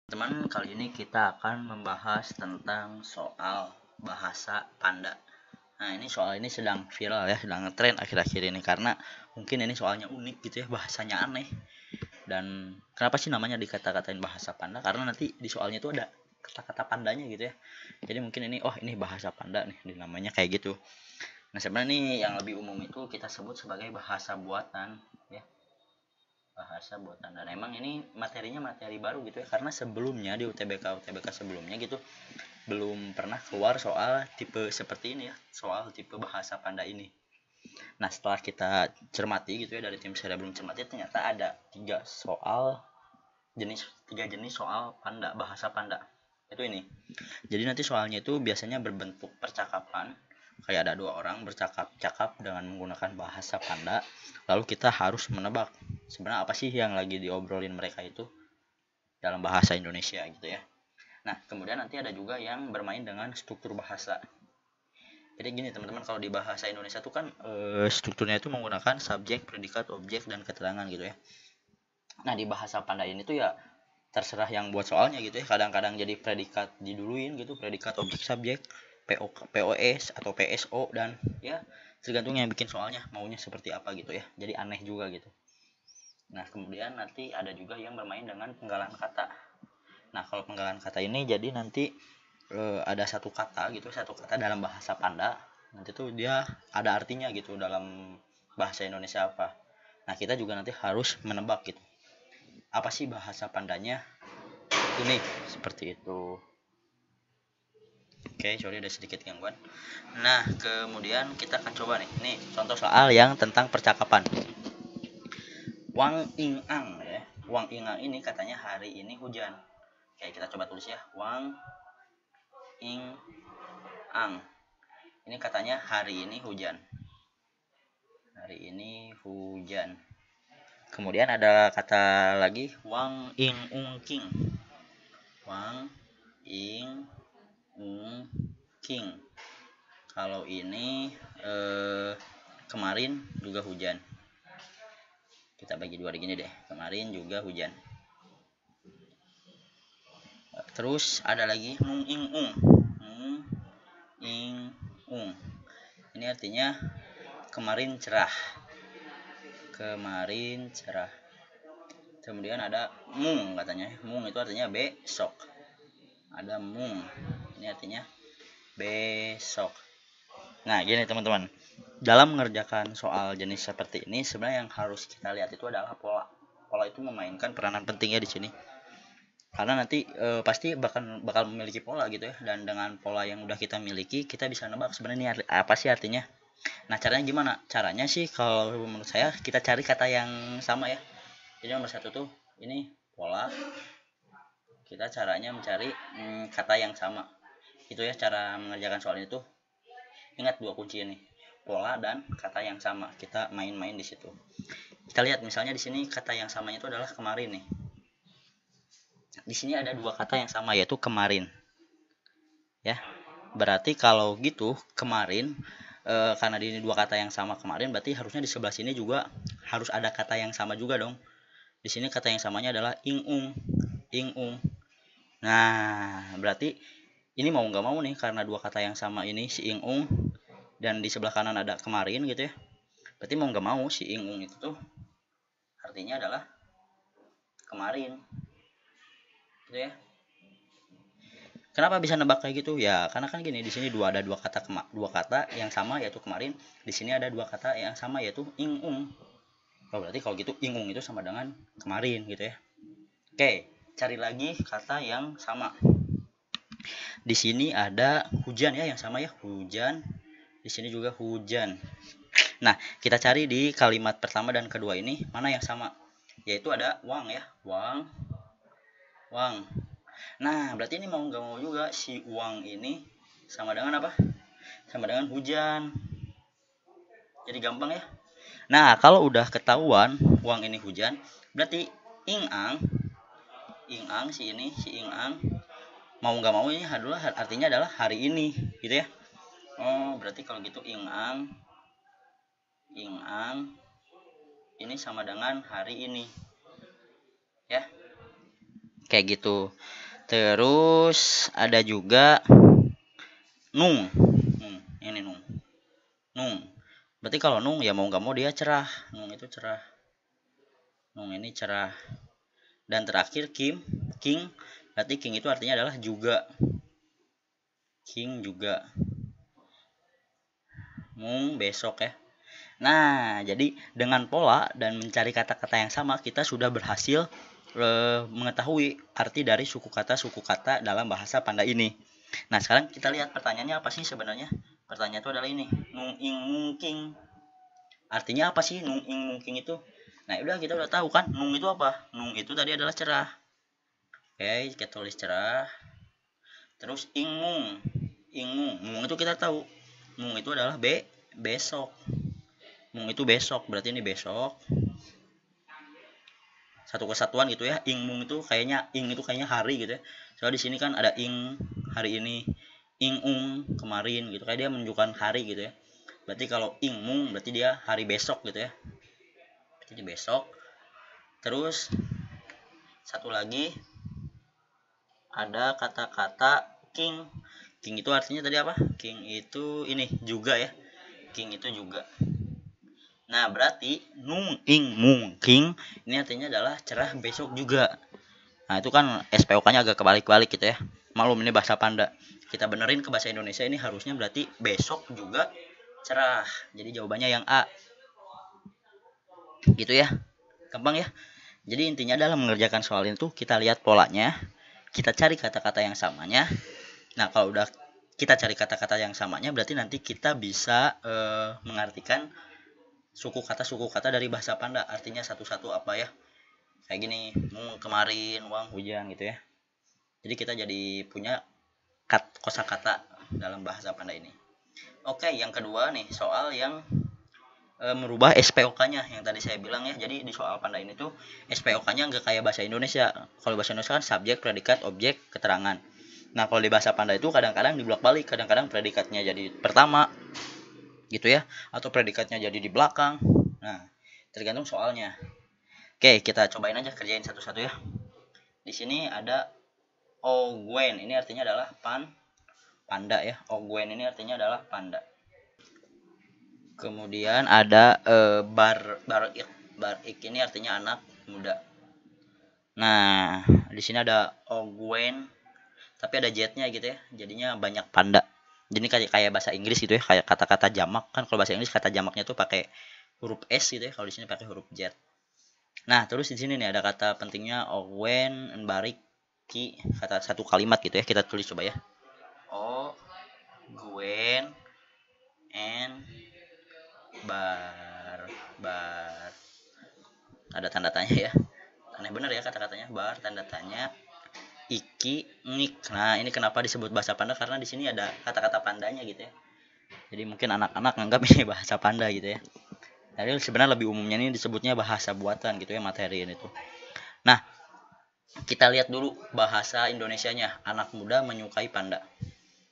Teman, kali ini kita akan membahas tentang soal bahasa panda. Nah, ini soal ini sedang viral ya, sedang ngetren akhir-akhir ini karena mungkin ini soalnya unik gitu ya, bahasanya aneh. Dan kenapa sih namanya dikata-katain bahasa panda? Karena nanti di soalnya itu ada kata-kata pandanya gitu ya. Jadi mungkin ini bahasa panda nih, namanya kayak gitu. Nah, sebenarnya nih yang lebih umum itu kita sebut sebagai bahasa buatan ya, bahasa buatan. Dan emang ini materinya materi baru gitu ya, karena sebelumnya di UTBK sebelumnya gitu belum pernah keluar soal tipe seperti ini ya, soal tipe bahasa panda ini. Nah, setelah kita cermati gitu ya, dari tim Cerebrum cermati, ternyata ada tiga jenis soal panda, bahasa panda itu ini. Jadi nanti soalnya itu biasanya berbentuk percakapan, kayak ada dua orang bercakap-cakap dengan menggunakan bahasa panda, lalu kita harus menebak sebenarnya apa sih yang lagi diobrolin mereka itu dalam bahasa Indonesia gitu ya. Nah, kemudian nanti ada juga yang bermain dengan struktur bahasa. Jadi gini teman-teman, kalau di bahasa Indonesia tuh kan strukturnya itu menggunakan subjek, predikat, objek, dan keterangan gitu ya. Nah, di bahasa panda ini tuh ya terserah yang buat soalnya gitu ya. Kadang-kadang jadi predikat diduluin gitu, predikat, objek, subjek, POS atau PSO, dan ya tergantung yang bikin soalnya maunya seperti apa gitu ya. Jadi aneh juga gitu. Nah, kemudian nanti ada juga yang bermain dengan penggalan kata. Nah, kalau penggalan kata ini jadi nanti ada satu kata gitu, satu kata dalam bahasa panda. Nanti tuh dia ada artinya gitu dalam bahasa Indonesia apa. Nah, kita juga nanti harus menebak gitu. Apa sih bahasa pandanya? Ini seperti itu. Oke, sorry ada sedikit gangguan. Nah, kemudian kita akan coba nih. Nih, contoh soal yang tentang percakapan. Wang Ing Ang ya. Wang Ing Ang ini katanya hari ini hujan. Oke, kita coba tulis ya. Wang Ing Ang. Ini katanya hari ini hujan. Hari ini hujan. Kemudian ada kata lagi Wang Ing Ung King. Wang Ing Ung King. Kalau ini kemarin juga hujan. Kita bagi dua gini deh. Kemarin juga hujan. Terus ada lagi Mung Ing Ung. Mung Ing Ung. Ini artinya kemarin cerah. Kemarin cerah. Kemudian ada mung katanya. Mung itu artinya besok. Ada mung. Ini artinya besok. Nah, gini teman-teman. Dalam mengerjakan soal jenis seperti ini, sebenarnya yang harus kita lihat itu adalah pola. Pola itu memainkan peranan penting ya di sini. Karena nanti pasti bakal memiliki pola gitu ya. Dan dengan pola yang udah kita miliki, kita bisa nebak sebenarnya ini apa sih artinya. Nah, caranya gimana? Caranya sih kalau menurut saya kita cari kata yang sama ya. Jadi nomor satu tuh ini pola. Kita caranya mencari kata yang sama. Itu ya cara mengerjakan soal itu. Ingat dua kunci ini, pola dan kata yang sama. Kita main-main di situ. Kita lihat misalnya di sini kata yang samanya itu adalah kemarin nih. Di sini ada dua kata yang sama yaitu kemarin. Ya. Berarti kalau gitu kemarin karena ini dua kata yang sama kemarin, berarti harusnya di sebelah sini juga harus ada kata yang sama juga dong. Di sini kata yang samanya adalah ing-ung. Ing-ung. Nah, berarti ini mau nggak mau nih, karena dua kata yang sama ini si ing-ung dan di sebelah kanan ada kemarin gitu ya. Berarti mau nggak mau si ing-ung itu tuh artinya adalah kemarin. Gitu ya. Kenapa bisa nebak kayak gitu? Ya, karena kan gini, di sini ada dua kata yang sama yaitu kemarin. Di sini ada dua kata yang sama yaitu ing-ung. Oh, berarti kalau gitu ing-ung itu sama dengan kemarin gitu ya. Oke, cari lagi kata yang sama. Di sini ada hujan ya, yang sama ya, hujan. Di sini juga hujan. Nah, kita cari di kalimat pertama dan kedua ini mana yang sama. Yaitu ada wang ya, wang. Wang. Nah, berarti ini mau nggak mau juga si uang ini sama dengan apa? Sama dengan hujan. Jadi gampang ya. Nah, kalau udah ketahuan uang ini hujan, berarti ing-ang, si ing-ang mau nggak mau ini adalah artinya adalah hari ini, gitu ya. Oh, berarti kalau gitu ing-ang ini sama dengan hari ini. Ya. Kayak gitu. Terus ada juga nung. Ini nung. Nung. Berarti kalau nung ya mau nggak mau dia cerah. Nung itu cerah. Nung ini cerah. Dan terakhir king. Berarti king itu artinya adalah juga. King juga. Mung besok ya. Nah, jadi dengan pola dan mencari kata-kata yang sama, kita sudah berhasil mengetahui arti dari suku kata dalam bahasa Panda ini. Nah, sekarang kita lihat pertanyaannya apa sih sebenarnya? Pertanyaan itu adalah ini, nung ing mungking. Artinya apa sih nung ing mungking itu? Nah, kita udah tahu kan, nung itu apa? Nung itu tadi adalah cerah. Oke, kita tulis cerah. Terus ing mung. Mung itu kita tahu. Mung itu adalah besok. Mung itu besok, berarti ini besok. Satu kesatuan gitu ya. Ing mung itu kayaknya hari gitu ya. Soalnya di sini kan ada ing hari ini, ing kemarin gitu. Kayak dia menunjukkan hari gitu ya. Berarti kalau ing mung berarti dia hari besok gitu ya. Berarti besok. Terus satu lagi ada kata-kata king. King itu artinya tadi apa? King itu ini juga ya. King itu juga. Nah, berarti nung ing mung king ini artinya adalah cerah besok juga. Nah, itu kan SPOK-nya agak kebalik-balik gitu ya. Maklum ini bahasa Panda. Kita benerin ke bahasa Indonesia ini harusnya berarti besok juga cerah. Jadi jawabannya yang A. Gitu ya. Gampang ya. Jadi intinya dalam mengerjakan soal itu kita lihat polanya, kita cari kata-kata yang samanya. Nah, kalau udah kita cari kata-kata yang samanya berarti nanti kita bisa mengartikan suku kata dari bahasa Panda, artinya satu-satu apa ya, kayak gini, kemarin, uang, hujan gitu ya. Jadi kita jadi punya kosakata dalam bahasa Panda ini. Oke, yang kedua nih soal yang merubah SPOK-nya yang tadi saya bilang ya. Jadi di soal Panda ini tuh SPOK-nya nggak kayak bahasa Indonesia. Kalau bahasa Indonesia kan subjek, predikat, objek, keterangan. Nah, kalau di bahasa Panda itu kadang-kadang dibolak-balik, kadang-kadang predikatnya jadi pertama gitu ya, atau predikatnya jadi di belakang. Nah, tergantung soalnya. Oke, kita cobain aja kerjain satu-satu ya. Di sini ada Ogwen, ini artinya adalah panda ya. Ogwen ini artinya adalah panda. Kemudian ada Barik ini artinya anak muda. Nah, di sini ada Ogwen, tapi ada j-nya gitu ya. Jadinya banyak panda. Jadi kayak bahasa Inggris gitu ya, kayak kata-kata jamak kan. Kalau bahasa Inggris kata jamaknya tuh pakai huruf S gitu ya. Kalau di sini pakai huruf Z. Nah, terus di sini nih ada kata pentingnya Ogwen, Barik, Ki, kata satu kalimat gitu ya. Kita tulis coba ya. Gwen, and bar ada tanda tanya ya, aneh bener ya kata-katanya, bar tanda tanya, iki ngik. Nah, ini kenapa disebut bahasa Panda, karena di sini ada kata-kata pandanya gitu ya. Jadi mungkin anak-anak nganggap ini bahasa Panda gitu ya. Jadi sebenarnya lebih umumnya ini disebutnya bahasa buatan gitu ya, materi ini tuh. Nah, kita lihat dulu bahasa Indonesianya, anak muda menyukai panda.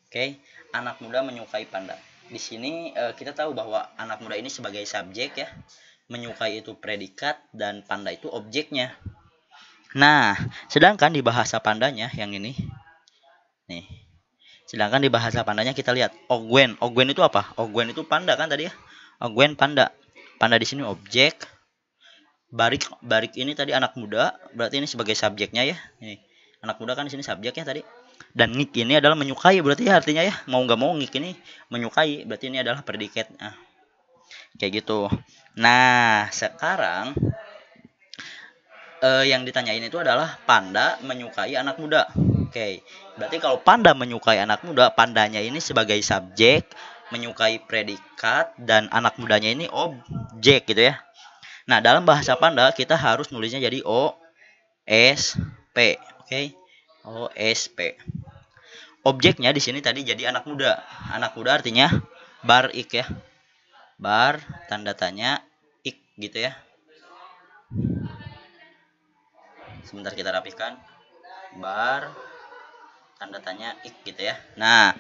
Oke, anak muda menyukai panda. Di sini kita tahu bahwa anak muda ini sebagai subjek ya, menyukai itu predikat, dan panda itu objeknya. Nah, sedangkan di bahasa Pandanya yang ini, nih, sedangkan di bahasa Pandanya kita lihat Ogwen. Ogwen itu apa? Ogwen itu panda kan tadi ya. Ogwen panda. Panda di sini objek. Barik ini tadi anak muda, berarti ini sebagai subjeknya ya. Ini anak muda kan di sini subjeknya tadi. Dan ngik ini adalah menyukai, berarti ya artinya ya, mau nggak mau ngik ini menyukai, berarti ini adalah predikat. Nah, kayak gitu. Nah, sekarang yang ditanyain itu adalah panda menyukai anak muda. Oke, berarti kalau panda menyukai anak muda, pandanya ini sebagai subjek, menyukai predikat, dan anak mudanya ini objek gitu ya. Nah, dalam bahasa Panda kita harus nulisnya jadi O S P. Oke. O S P. Objeknya di sini tadi jadi anak muda. Anak muda artinya bar ik ya. Bar tanda tanya ik gitu ya. Sebentar kita rapihkan. Bar tanda tanya ik gitu ya. Nah,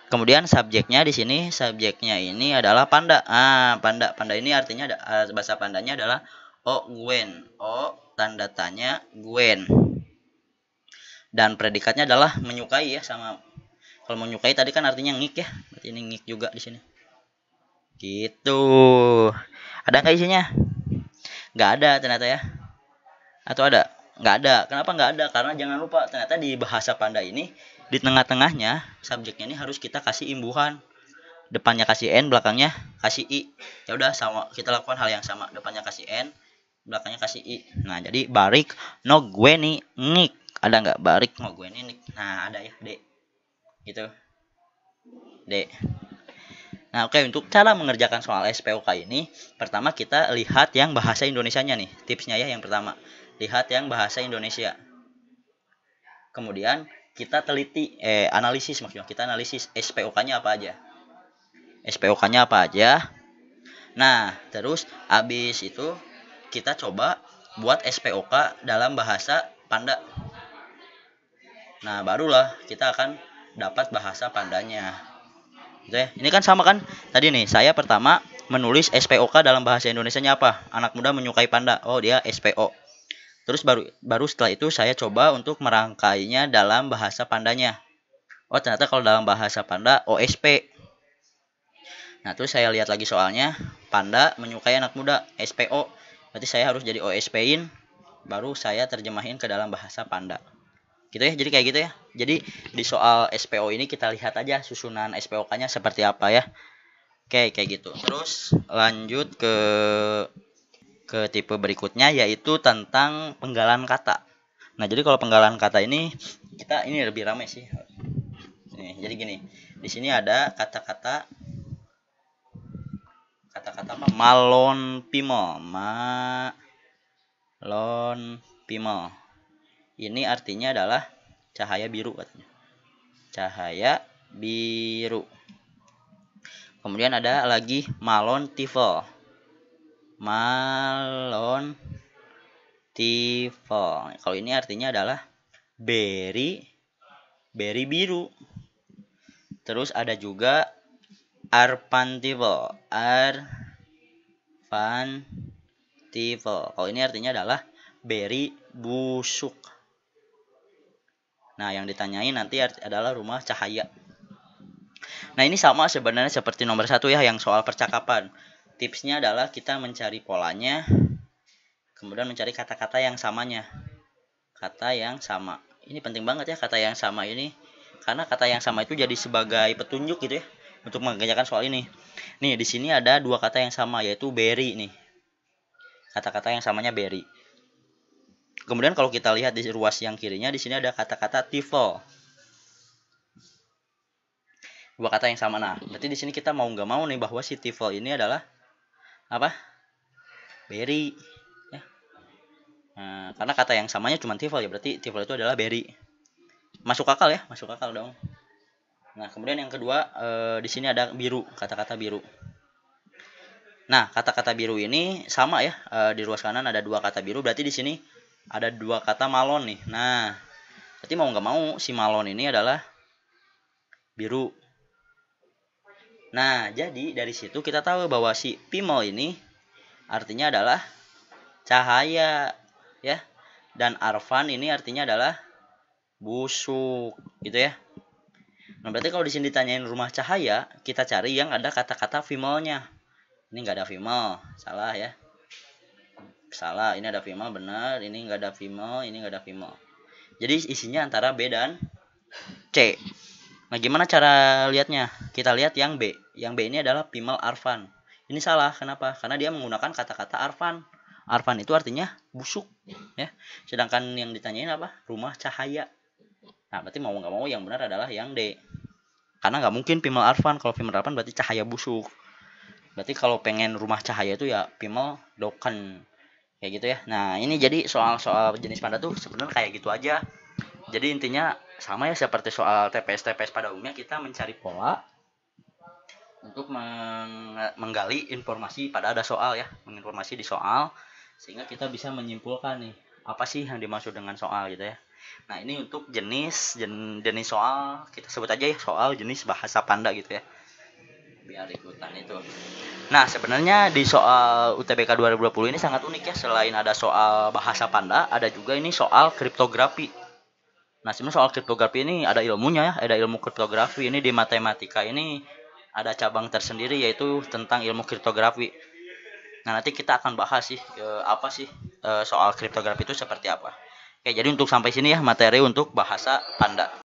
kemudian subjeknya di sini, subjeknya ini adalah panda. Panda ini artinya bahasa Pandanya adalah O Gwen. O tanda tanya Gwen. Dan predikatnya adalah menyukai ya, sama kalau menyukai tadi kan artinya ngik ya. Berarti ini ngik juga di sini. Gitu. Ada nggak isinya? Nggak ada ternyata ya. Atau ada? Nggak ada. Kenapa nggak ada? Karena jangan lupa ternyata di bahasa Panda ini di tengah-tengahnya subjeknya ini harus kita kasih imbuhan. Depannya kasih n, belakangnya kasih i. Ya udah sama, kita lakukan hal yang sama. Depannya kasih n, belakangnya kasih i. Nah, jadi barik no gue nih ngik. Ada nggak barik no gue nih ngik? Nah, ada ya, D. Gitu. D. Nah, oke, untuk cara mengerjakan soal SPOK ini, pertama kita lihat yang bahasa Indonesianya nih. Tipsnya ya yang pertama. Lihat yang bahasa Indonesia. Kemudian kita teliti, analisis maksudnya. Kita analisis SPOK-nya apa aja. SPOK-nya apa aja. Nah, terus habis itu kita coba buat SPOK dalam bahasa Panda. Nah, barulah kita akan dapat bahasa Pandanya. Gitu ya. Ini kan sama kan? Tadi nih, saya pertama menulis SPOK dalam bahasa Indonesianya apa? Anak muda menyukai panda. Oh, dia SPO. Terus baru setelah itu saya coba untuk merangkainya dalam bahasa Pandanya. Oh, ternyata kalau dalam bahasa Panda OSP. Nah, terus saya lihat lagi soalnya, panda menyukai anak muda, SPO. Berarti saya harus jadi OSP-in, baru saya terjemahin ke dalam bahasa Panda. Gitu ya, jadi kayak gitu ya. Jadi di soal SPO ini kita lihat aja susunan SPOK-nya seperti apa ya. Oke, kayak gitu. Terus lanjut ke tipe berikutnya, yaitu tentang penggalan kata. Nah, jadi kalau penggalan kata ini, ini lebih ramai sih. Nih, jadi gini, di sini ada kata-kata apa? Malon pimol. Ini artinya adalah cahaya biru katanya. Cahaya biru. Kemudian ada lagi malon tifel. Kalau ini artinya adalah beri biru. Terus ada juga arpantivel. Kalau ini artinya adalah beri busuk. Nah, yang ditanyain nanti adalah rumah cahaya. Nah, ini sama sebenarnya seperti nomor 1 ya, yang soal percakapan. Tipsnya adalah kita mencari polanya, kemudian mencari kata-kata yang samanya. Kata yang sama. Ini penting banget ya, kata yang sama ini. Karena kata yang sama itu jadi sebagai petunjuk gitu ya, untuk mengerjakan soal ini. Nih, di sini ada 2 kata yang sama, yaitu berry nih. Kata-kata yang samanya berry. Kemudian kalau kita lihat di ruas yang kirinya, di sini ada kata-kata tifel. 2 kata yang sama. Nah, berarti di sini kita mau nggak mau nih bahwa si tifel ini adalah apa? Berry. Ya. Nah, karena kata yang samanya cuma tifel ya, berarti tifel itu adalah berry. Masuk akal ya, masuk akal dong. Nah, kemudian yang kedua, di sini ada biru, kata-kata biru. Nah, kata-kata biru ini sama ya, di ruas kanan ada 2 kata biru, berarti di sini ada 2 kata malon nih. Nah, berarti mau nggak mau si malon ini adalah biru. Nah, jadi dari situ kita tahu bahwa si pimol ini artinya adalah cahaya ya. Dan arfan ini artinya adalah busuk, gitu ya. Nah, berarti kalau di sini ditanyain rumah cahaya, kita cari yang ada kata-kata female-nya. Ini nggak ada female, salah ya. Salah, ini ada female, benar. Ini nggak ada female, ini nggak ada female. Jadi isinya antara B dan C. Nah, gimana cara lihatnya? Kita lihat yang B. Yang B ini adalah female arfan. Ini salah, kenapa? Karena dia menggunakan kata-kata arfan. Arfan itu artinya busuk, ya. Sedangkan yang ditanyain apa? Rumah cahaya. Nah, berarti mau nggak mau yang benar adalah yang D. Karena nggak mungkin female arfan. Kalau female arfan berarti cahaya busuk. Berarti kalau pengen rumah cahaya itu ya female doken. Kayak gitu ya. Nah, ini jadi soal-soal jenis panda tuh sebenarnya kayak gitu aja. Jadi intinya sama ya seperti soal TPS pada umumnya, kita mencari pola untuk menggali informasi pada ada soal ya, menginformasi di soal, sehingga kita bisa menyimpulkan nih apa sih yang dimaksud dengan soal gitu ya. Nah, ini untuk jenis soal, kita sebut aja ya soal jenis bahasa panda gitu ya, biar ikutan itu. Nah, sebenarnya di soal UTBK 2020 ini sangat unik ya. Selain ada soal bahasa panda, ada juga ini soal kriptografi. Nah, sebenarnya soal kriptografi ini ada ilmunya ya, ada ilmu kriptografi. Ini di matematika ini ada cabang tersendiri yaitu tentang ilmu kriptografi. Nah, nanti kita akan bahas sih apa sih soal kriptografi itu seperti apa. Oke, jadi untuk sampai sini ya materi untuk bahasa tanda.